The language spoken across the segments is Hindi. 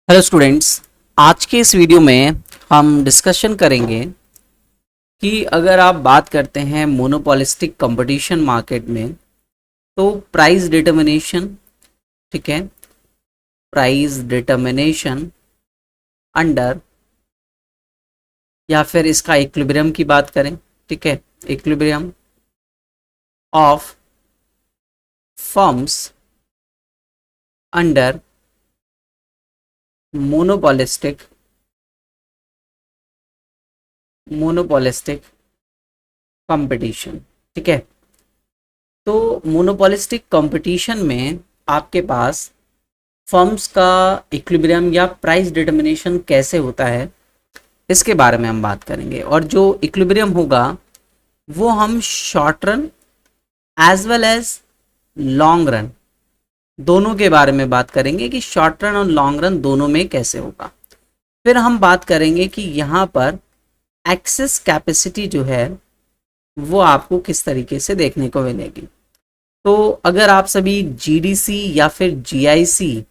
Hello students. आज के इस वीडियो में हम डिस्कशन करेंगे कि अगर आप बात करते हैं मोनोपोलिस्टिक कंपटीशन मार्केट में तो प्राइस डिटर्मिनेशन, ठीक है, प्राइस डिटर्मिनेशन अंडर या फिर इसका इक्विलिब्रियम की बात करें, ठीक है, equilibrium of firms under monopolistic competition, ठीक है। तो मोनोपोलिस्टिक कंपटीशन में आपके पास फर्म्स का इक्विलिब्रियम या प्राइस डिटर्मिनेशन कैसे होता है इसके बारे में हम बात करेंगे। और जो इक्विलिब्रियम होगा वो हम short run as well as long run दोनों के बारे में बात करेंगे कि शॉर्ट रन और लॉन्ग रन दोनों में कैसे होगा। फिर हम बात करेंगे कि यहाँ पर एक्सेस कैपेसिटी जो है वो आपको किस तरीके से देखने को मिलेगी। तो अगर आप सभी जीडीसी या फिर जीआईसी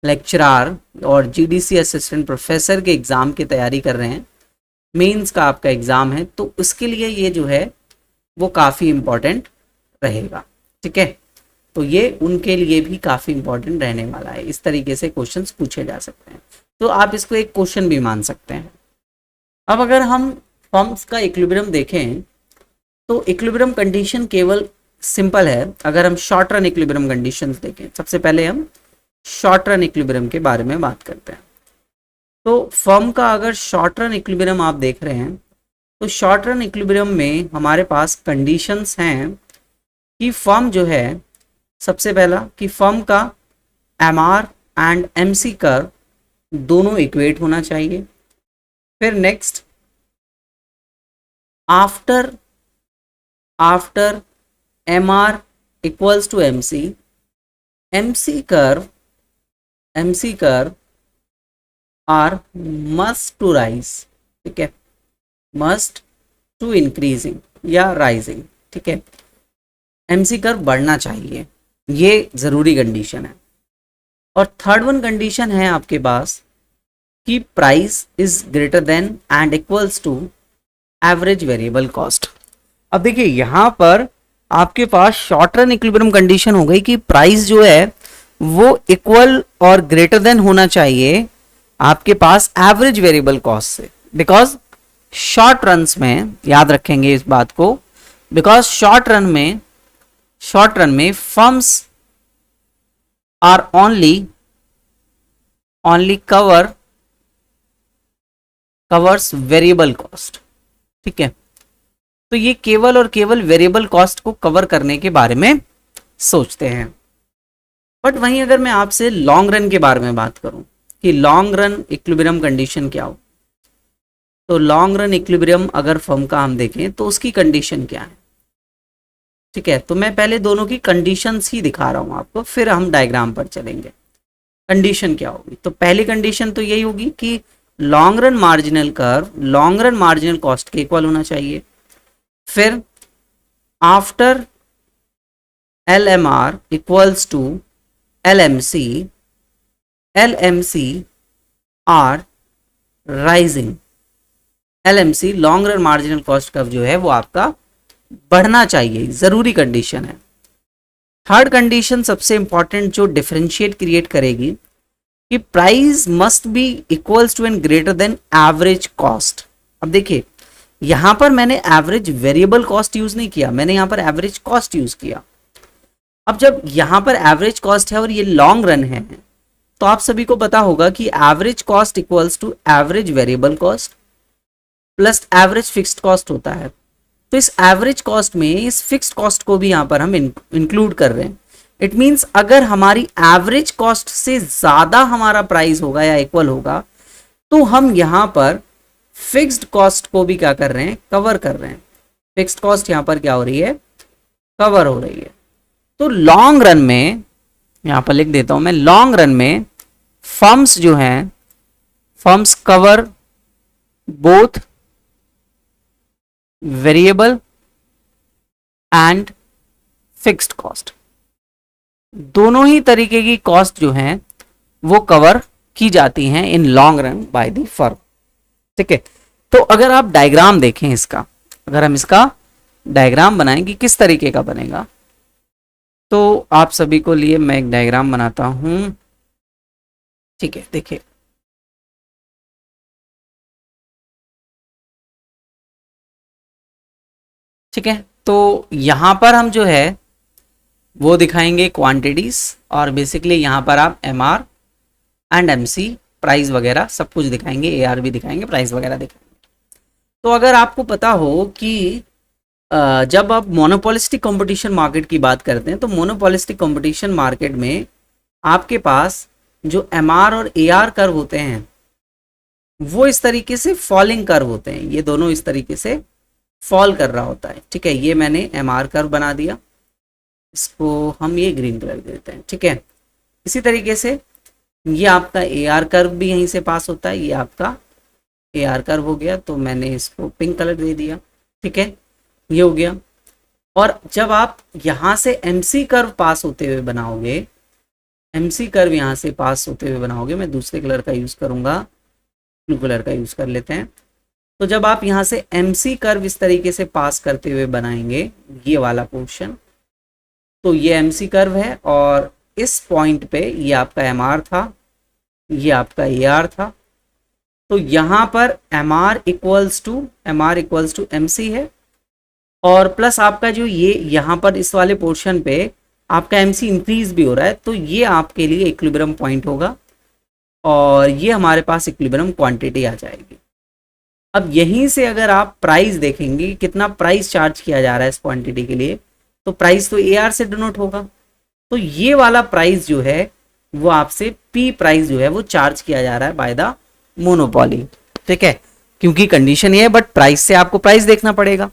लेक्चरर और जीडीसी असिस्टेंट प्रोफेसर के एग्ज़ाम की तैयारी कर रहे हैं, मेंस का आपका एग्ज़ाम है, तो उसके लिए ये जो है वो काफ़ी इम्पोर्टेंट रहेगा, ठीक है। तो ये उनके लिए भी काफ़ी इम्पोर्टेंट रहने वाला है। इस तरीके से क्वेश्चंस पूछे जा सकते हैं, तो आप इसको एक क्वेश्चन भी मान सकते हैं। अब अगर हम फर्म्स का इक्विलिब्रियम देखें तो इक्विलिब्रियम कंडीशन केवल सिंपल है। अगर हम शॉर्ट रन इक्विलिब्रियम कंडीशंस देखें, सबसे पहले हम शॉर्ट रन इक्विलिब्रियम के बारे में बात करते हैं। तो फर्म का अगर शॉर्ट रन इक्विलिब्रियम आप देख रहे हैं तो शॉर्ट रन इक्विलिब्रियम में हमारे पास कंडीशंस हैं कि फर्म जो है, सबसे पहला कि फर्म का एमआर एंड एमसी कर्व दोनों इक्वेट होना चाहिए। फिर next, after MR equals to MC, MC curve are must to rise, ठीक है, मस्ट टू इंक्रीजिंग या राइजिंग, ठीक है, एमसी कर्व बढ़ना चाहिए, ये जरूरी कंडीशन है। और थर्ड वन कंडीशन है आपके पास कि price is greater than and equals to average variable cost. अब देखिए यहाँ पर आपके पास शॉर्ट रन इक्विलिब्रियम कंडीशन हो गई कि प्राइस जो है वो इक्वल और ग्रेटर देन होना चाहिए आपके पास एवरेज वेरिएबल कॉस्ट से। बिकॉज शॉर्ट रन्स में याद रखेंगे इस बात को, बिकॉज शॉर्ट रन में firms are only covers variable cost, ठीक है। तो ये केवल और केवल वेरिएबल कॉस्ट को कवर करने के बारे में सोचते हैं। बट वहीं अगर मैं आपसे लॉन्ग रन के बारे में बात करूं कि लॉन्ग रन इक्विलिब्रियम कंडीशन क्या हो, तो लॉन्ग रन इक्विलिब्रियम अगर फर्म का हम देखें तो उसकी कंडीशन क्या है, ठीक है। तो मैं पहले दोनों की कंडीशंस ही दिखा रहा हूं आपको, फिर हम डायग्राम पर चलेंगे। कंडीशन क्या होगी, तो पहली कंडीशन तो यही होगी कि long run marginal curve long run marginal cost के इक्वल होना चाहिए। फिर after LMR equals to LMC are rising, LMC long run marginal cost curve जो है वो आपका बढ़ना चाहिए, जरूरी कंडीशन है। थर्ड कंडीशन सबसे इंपॉर्टेंट जो डिफरेंशिएट क्रिएट करेगी कि price must be equals to and greater than average cost. अब देखिए यहां पर मैंने एवरेज वेरिएबल कॉस्ट यूज नहीं किया, मैंने यहां पर एवरेज कॉस्ट यूज किया। अब जब यहां पर एवरेज कॉस्ट है और ये लॉन्ग रन है तो आप सभी को पता होगा कि average cost equals to average variable cost plus average fixed cost होता है। तो इस एवरेज कॉस्ट में इस फिक्स्ड कॉस्ट को भी यहां पर हम इंक्लूड कर रहे हैं। इट मींस अगर हमारी एवरेज कॉस्ट से ज्यादा हमारा प्राइस होगा या इक्वल होगा तो हम यहां पर फिक्स्ड कॉस्ट को भी क्या कर रहे हैं, कवर कर रहे हैं। फिक्स्ड कॉस्ट यहां पर क्या हो रही है, कवर हो रही है। तो लॉन्ग रन में यहां पर लिख देता हूं मैं, लॉन्ग रन में फर्म्स जो हैं, firms cover both variable and fixed cost, दोनों ही तरीके की कॉस्ट जो हैं वो कवर की जाती हैं in long run by the firm. ठीक है, तो अगर आप डायग्राम देखें इसका, अगर हम इसका डायग्राम बनाएं कि किस तरीके का बनेगा, तो आप सभी को लिए मैं एक डायग्राम बनाता हूं। ठीक है, देखिए ठीक है, तो यहां पर हम जो है वो दिखाएंगे क्वांटिटीज, और बेसिकली यहां पर आप एमआर एंड एमसी प्राइस वगैरह सब कुछ दिखाएंगे, एआर भी दिखाएंगे, प्राइस वगैरह दिखाएंगे। तो अगर आपको पता हो कि जब आप मोनोपोलिस्टिक कंपटीशन मार्केट की बात करते हैं, तो मोनोपोलिस्टिक कंपटीशन मार्केट में आपके पास जो एमआर और एआर कर्व होते हैं वो इस तरीके से फॉलिंग कर्व होते हैं, ये दोनों इस तरीके से फॉल कर रहा होता है। ठीक है, ये मैंने एमआर कर्व बना दिया, इसको हम ये ग्रीन कलर दे देते हैं। ठीक है, इसी तरीके से ये आपका एआर कर्व भी यहीं से पास होता है, ये आपका एआर कर्व हो गया, तो मैंने इसको पिंक कलर दे दिया। ठीक है, ये हो गया। और जब आप यहां से एमसी कर्व पास होते हुए बनाओगे, एमसी कर्व यहां से पास होते हुए बनाओगे, मैं दूसरे कलर का यूज करूंगा, ब्लू कलर का यूज कर लेते हैं। तो जब आप यहां से एमसी कर्व इस तरीके से पास करते हुए बनाएंगे ये वाला पोर्शन, तो ये एमसी कर्व है, और इस पॉइंट पे ये आपका एमआर था, ये आपका एआर था। तो यहां पर एमआर इक्वल्स टू एमसी है, और प्लस आपका जो ये यहाँ पर इस वाले पोर्शन पे आपका एमसी इंक्रीज भी हो रहा है, तो ये आपके लिए इक्विलिब्रियम पॉइंट होगा, और ये हमारे पास इक्विलिब्रियम क्वांटिटी आ जाएगी। अब यहीं से अगर आप प्राइस देखेंगे कितना प्राइस चार्ज किया जा रहा है इस क्वांटिटी के लिए, तो प्राइस तो एआर से डिनोट होगा, तो ये वाला प्राइस जो है वो आपसे पी प्राइस जो है वो चार्ज किया जा रहा है बाय द मोनोपोली। ठीक है, क्योंकि कंडीशन ये है, बट प्राइस से आपको प्राइस देखना पड़ेगा।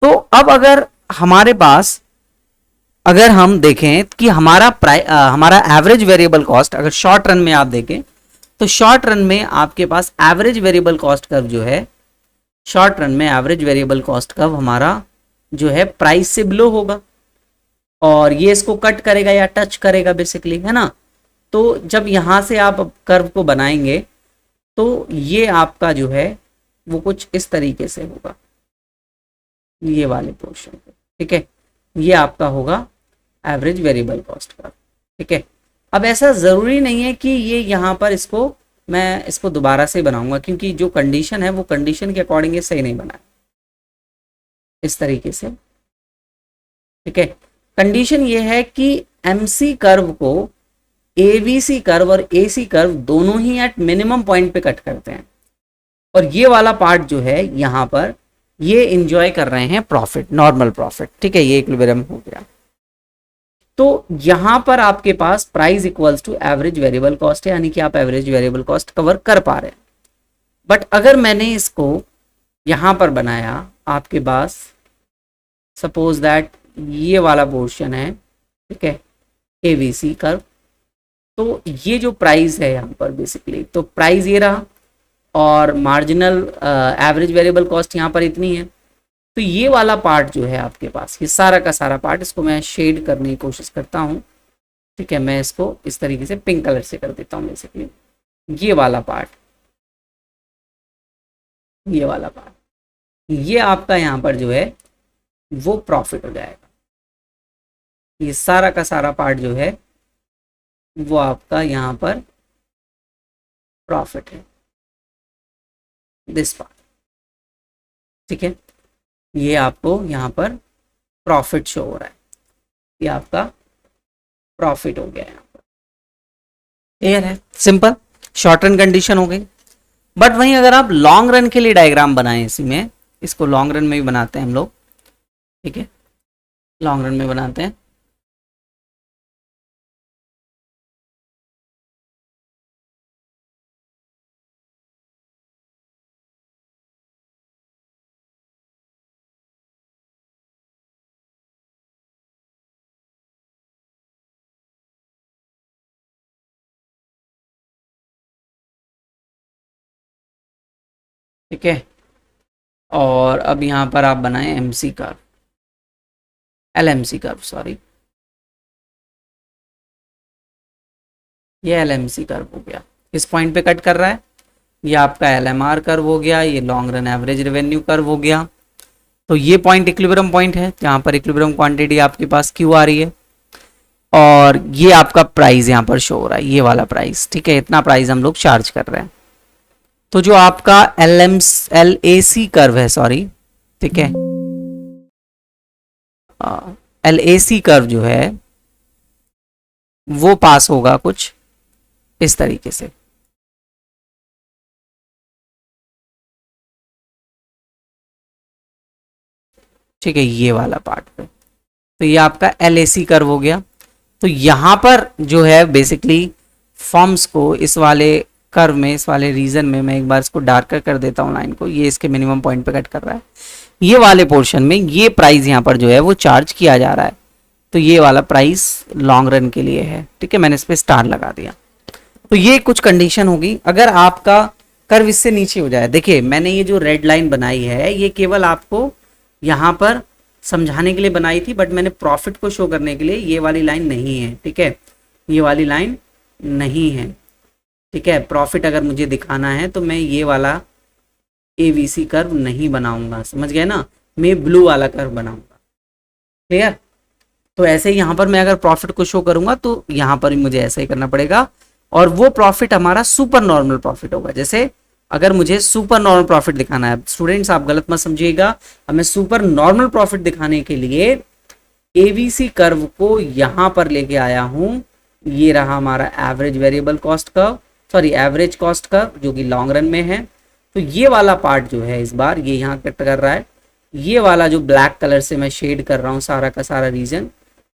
तो अब अगर हमारे पास, अगर हम देखें कि हमारा एवरेज वेरिएबल कॉस्ट, अगर शॉर्ट रन में आप देखें, तो शॉर्ट रन में आपके पास एवरेज वेरिएबल कॉस्ट कर्व जो है, शॉर्ट रन में एवरेज वेरिएबल कॉस्ट कर्व हमारा जो है प्राइस से बिलो होगा, और ये इसको कट करेगा या टच करेगा बेसिकली, है ना। तो जब यहां से आप कर्व को बनाएंगे तो ये आपका जो है वो कुछ इस तरीके से होगा, ये वाले पोर्शन पे। ठीक है, ये आपका होगा एवरेज वेरिएबल कॉस्ट कर्व। ठीक है, अब ऐसा जरूरी नहीं है कि ये यहाँ पर मैं इसको दोबारा से बनाऊंगा, क्योंकि जो कंडीशन है वो कंडीशन के अकॉर्डिंग ये सही नहीं बना इस तरीके से। ठीक है, कंडीशन ये है कि एमसी कर्व को एबीसी कर्व और एसी कर्व दोनों ही एट मिनिमम पॉइंट पे कट करते हैं, और ये वाला पार्ट जो है यहाँ पर ये इंजॉय कर रहे हैं प्रॉफिट, नॉर्मल प्रॉफिट। ठीक है, ये इक्विलिब्रियम हो गया। तो यहां पर आपके पास price equals to average variable cost है, यानी कि आप एवरेज वेरिएबल कॉस्ट कवर कर पा रहे हैं। बट अगर मैंने इसको यहां पर बनाया, आपके पास सपोज दैट ये वाला पोर्शन है, ठीक है, एबीसी कर्व, तो ये जो प्राइस है यहाँ पर बेसिकली, तो प्राइस ये रहा, और मार्जिनल एवरेज वेरिएबल कॉस्ट यहाँ पर इतनी है। तो ये वाला पार्ट जो है आपके पास, ये सारा का सारा पार्ट, इसको मैं शेड करने की कोशिश करता हूँ। ठीक है, मैं इसको इस तरीके से पिंक कलर से कर देता हूँ बेसिकली। ये वाला पार्ट, ये वाला पार्ट, ये आपका यहाँ पर जो है वो प्रॉफिट हो जाएगा। ये सारा का सारा पार्ट जो है वो आपका यहाँ पर प्रॉफिट है, दिस पार्ट। ठीक है, ये आपको यहाँ पर प्रॉफिट शो हो रहा है, ये आपका प्रॉफिट हो गया यहाँ पर। क्लियर है, सिंपल शॉर्ट रन कंडीशन हो गई। बट वहीं अगर आप लॉन्ग रन के लिए डायग्राम बनाएं, इसी में इसको लॉन्ग रन में भी बनाते हैं हम लोग। ठीक है, लॉन्ग रन में बनाते हैं। ठीक है, और अब यहाँ पर आप बनाएं MC curve, LMC curve, sorry. ये LMC कर्व हो गया, इस पॉइंट पे कट कर रहा है। ये आपका LMR कर्व हो गया, ये long run average revenue curve हो गया। तो ये पॉइंट इक्विलिब्रियम पॉइंट है जहां पर इक्विलिब्रियम क्वांटिटी आपके पास क्यू आ रही है, और ये आपका प्राइस यहाँ पर शो हो रहा है, ये वाला प्राइस, ठीक है, इतना प्राइस हम लोग चार्ज कर रहे हैं। तो जो आपका LAC कर्व है, सॉरी, ठीक है, LAC कर्व जो है वो पास होगा कुछ इस तरीके से। ठीक है, ये वाला पार्ट पे, तो ये आपका LAC कर्व हो गया। तो यहां पर जो है बेसिकली फॉर्म्स को इस वाले कर्व में, इस वाले रीजन में, मैं एक बार इसको डार्कर कर देता हूं लाइन को, ये इसके मिनिमम पॉइंट पे कट कर रहा है, ये वाले पोर्शन में ये प्राइस यहां पर जो है वो चार्ज किया जा रहा है। तो ये वाला प्राइस लॉन्ग रन के लिए है, ठीक है, मैंने इस पर स्टार लगा दिया। तो ये कुछ कंडीशन होगी। अगर आपका कर्व इससे नीचे हो जाए, देखिए मैंने ये जो रेड लाइन बनाई है ये केवल आपको यहाँ पर समझाने के लिए बनाई थी, बट मैंने प्रॉफिट को शो करने के लिए, ये वाली लाइन नहीं है, ठीक है, ये वाली लाइन नहीं है, ठीक है। प्रॉफिट अगर मुझे दिखाना है तो मैं ये वाला ABC कर्व नहीं बनाऊंगा, समझ गए ना, मैं ब्लू वाला कर्व बनाऊंगा, क्लियर। तो ऐसे ही यहाँ पर मैं अगर प्रॉफिट को शो करूंगा तो यहाँ पर मुझे ऐसा ही करना पड़ेगा, और वो प्रॉफिट हमारा सुपर नॉर्मल प्रॉफिट होगा। जैसे अगर मुझे सुपर नॉर्मल प्रॉफिट दिखाना है, स्टूडेंट्स आप गलत मत समझिएगा, हमें सुपर नॉर्मल प्रॉफिट दिखाने के लिए ABC कर्व को यहां पर लेके आया हूं। ये रहा हमारा average variable cost curve, sorry average cost curve, जो कि लॉन्ग रन में है। तो ये वाला पार्ट जो है इस बार ये यहाँ कट कर रहा है, ये वाला जो ब्लैक कलर से मैं शेड कर रहा हूँ सारा का सारा रीजन,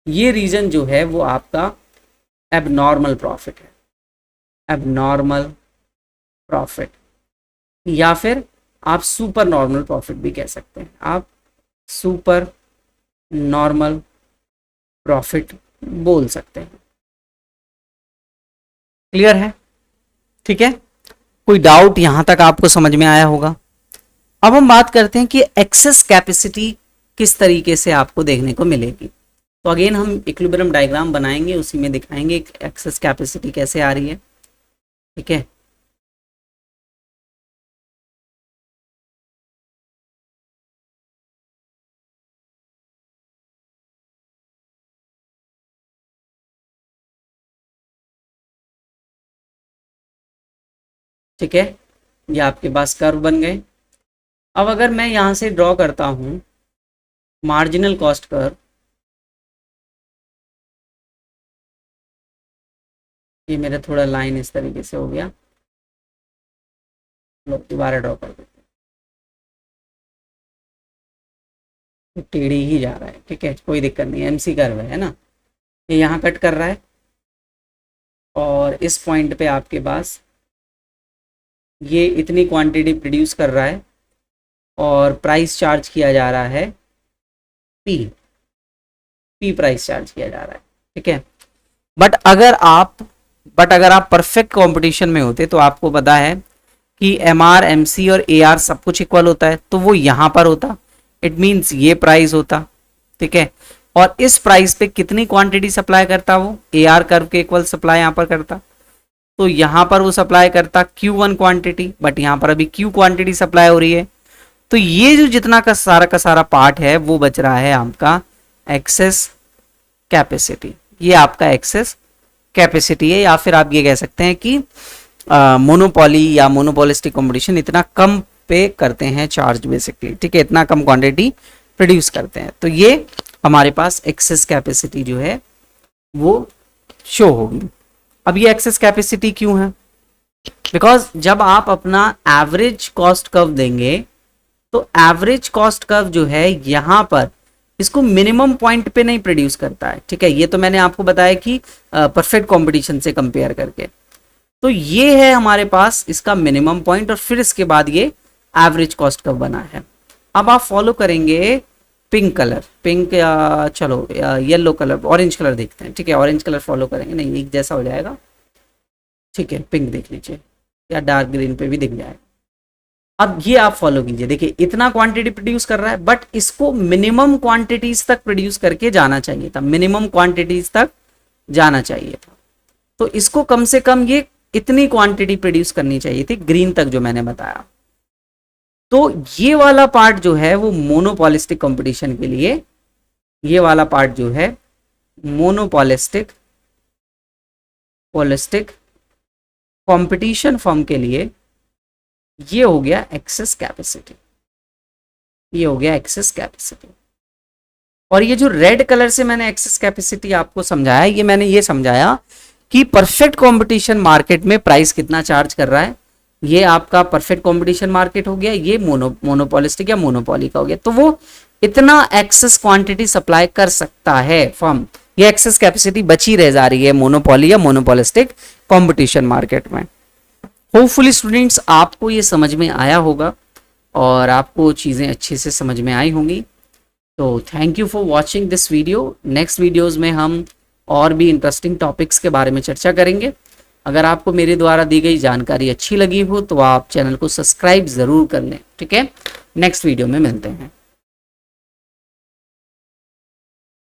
ये रीजन जो है वो आपका एबनॉर्मल प्रॉफिट है, एबनॉर्मल प्रॉफिट, या फिर आप सुपर नॉर्मल प्रॉफिट भी कह सकते हैं, आप सुपर नॉर्मल प्रॉफिट बोल सकते हैं। क्लियर है, ठीक है, कोई डाउट यहां तक आपको समझ में आया होगा। अब हम बात करते हैं कि एक्सेस कैपेसिटी किस तरीके से आपको देखने को मिलेगी। तो अगेन हम इक्विलिब्रियम डायग्राम बनाएंगे, उसी में दिखाएंगे एक्सेस कैपेसिटी कैसे आ रही है, ठीक है। ठीक है, ये आपके पास कर्व बन गए। अब अगर मैं यहां से ड्रॉ करता हूं मार्जिनल कॉस्ट कर्व, ये मेरा थोड़ा लाइन इस तरीके से हो गया, दोबारा ड्रॉ कर देते हैं, टेढ़ी ही जा रहा है, ठीक है, कोई दिक्कत नहीं, MC कर्व है ना, ये यहाँ कट कर रहा है, और इस पॉइंट पे आपके पास ये इतनी क्वांटिटी प्रोड्यूस कर रहा है, और प्राइस चार्ज किया जा रहा है P प्राइस चार्ज किया जा रहा है, ठीक है। बट अगर आप परफेक्ट कंपटीशन में होते तो आपको पता है कि MR MC और AR सब कुछ इक्वल होता है, तो वो यहां पर होता, इट मींस ये प्राइस होता, ठीक है, और इस प्राइस पे कितनी क्वांटिटी सप्लाई करता, वो AR कर्व के इक्वल सप्लाई यहां पर करता, तो यहां पर वो सप्लाई करता Q1 क्वांटिटी, बट यहां पर अभी Q क्वांटिटी सप्लाई हो रही है। तो ये जो जितना का सारा पार्ट है वो बच रहा है आपका एक्सेस कैपेसिटी, ये आपका एक्सेस कैपेसिटी है, या फिर आप ये कह सकते हैं कि मोनोपोली या मोनोपोलिस्टिक कंपटीशन इतना कम पे करते हैं चार्ज बेसिकली, ठीक है, इतना कम क्वांटिटी प्रोड्यूस करते हैं, तो ये हमारे पास एक्सेस कैपेसिटी जो है वो शो होगी। अब ये एक्सेस कैपेसिटी क्यों है, बिकॉज जब आप अपना एवरेज कॉस्ट कर्व देंगे तो एवरेज कॉस्ट कर्व जो है यहाँ पर इसको मिनिमम पॉइंट पे नहीं प्रोड्यूस करता है, ठीक है, ये तो मैंने आपको बताया कि परफेक्ट कंपटीशन से कंपेयर करके। तो ये है हमारे पास इसका मिनिमम पॉइंट, और फिर इसके बाद ये एवरेज कॉस्ट कर्व बना है। अब आप फॉलो करेंगे पिंक कलर, चलो येलो कलर, ऑरेंज कलर देखते हैं, ठीक है, ऑरेंज कलर फॉलो करेंगे, नहीं एक जैसा हो जाएगा, ठीक है, पिंक देख लीजिए, या डार्क ग्रीन पे भी दिख जाएगा। अब ये आप फॉलो कीजिए, देखिए इतना क्वांटिटी प्रोड्यूस कर रहा है, बट इसको मिनिमम क्वांटिटीज तक प्रोड्यूस करके जाना चाहिए था, मिनिमम क्वांटिटीज तक जाना चाहिए था, तो इसको कम से कम ये इतनी क्वांटिटी प्रोड्यूस करनी चाहिए थी, ग्रीन तक जो मैंने बताया। तो ये वाला पार्ट जो है वो मोनोपॉलिस्टिक कंपटीशन के लिए, ये वाला पार्ट जो है मोनोपॉलिस्टिक कंपटीशन फर्म के लिए ये हो गया एक्सेस कैपेसिटी, ये हो गया एक्सेस कैपेसिटी। और ये जो रेड कलर से मैंने एक्सेस कैपेसिटी आपको समझाया, ये मैंने ये समझाया कि परफेक्ट कंपटीशन मार्केट में प्राइस कितना चार्ज कर रहा है, ये आपका परफेक्ट कंपटीशन मार्केट हो गया, ये मोनोपॉलिस्टिक या मोनोपॉली का हो गया। तो वो इतना एक्सेस क्वांटिटी सप्लाई कर सकता है फर्म, ये एक्सेस कैपेसिटी बची रह जा रही है मोनोपॉली या मोनोपॉलिस्टिक कंपटीशन मार्केट में। होपफुली स्टूडेंट्स आपको ये समझ में आया होगा और आपको चीज़ें अच्छे से समझ में आई होंगी। तो thank you for watching this video. Next videos में हम और भी इंटरेस्टिंग टॉपिक्स के बारे में चर्चा करेंगे। अगर आपको मेरे द्वारा दी गई जानकारी अच्छी लगी हो तो आप चैनल को सब्सक्राइब ज़रूर कर लें, ठीक है। नेक्स्ट वीडियो में मिलते हैं।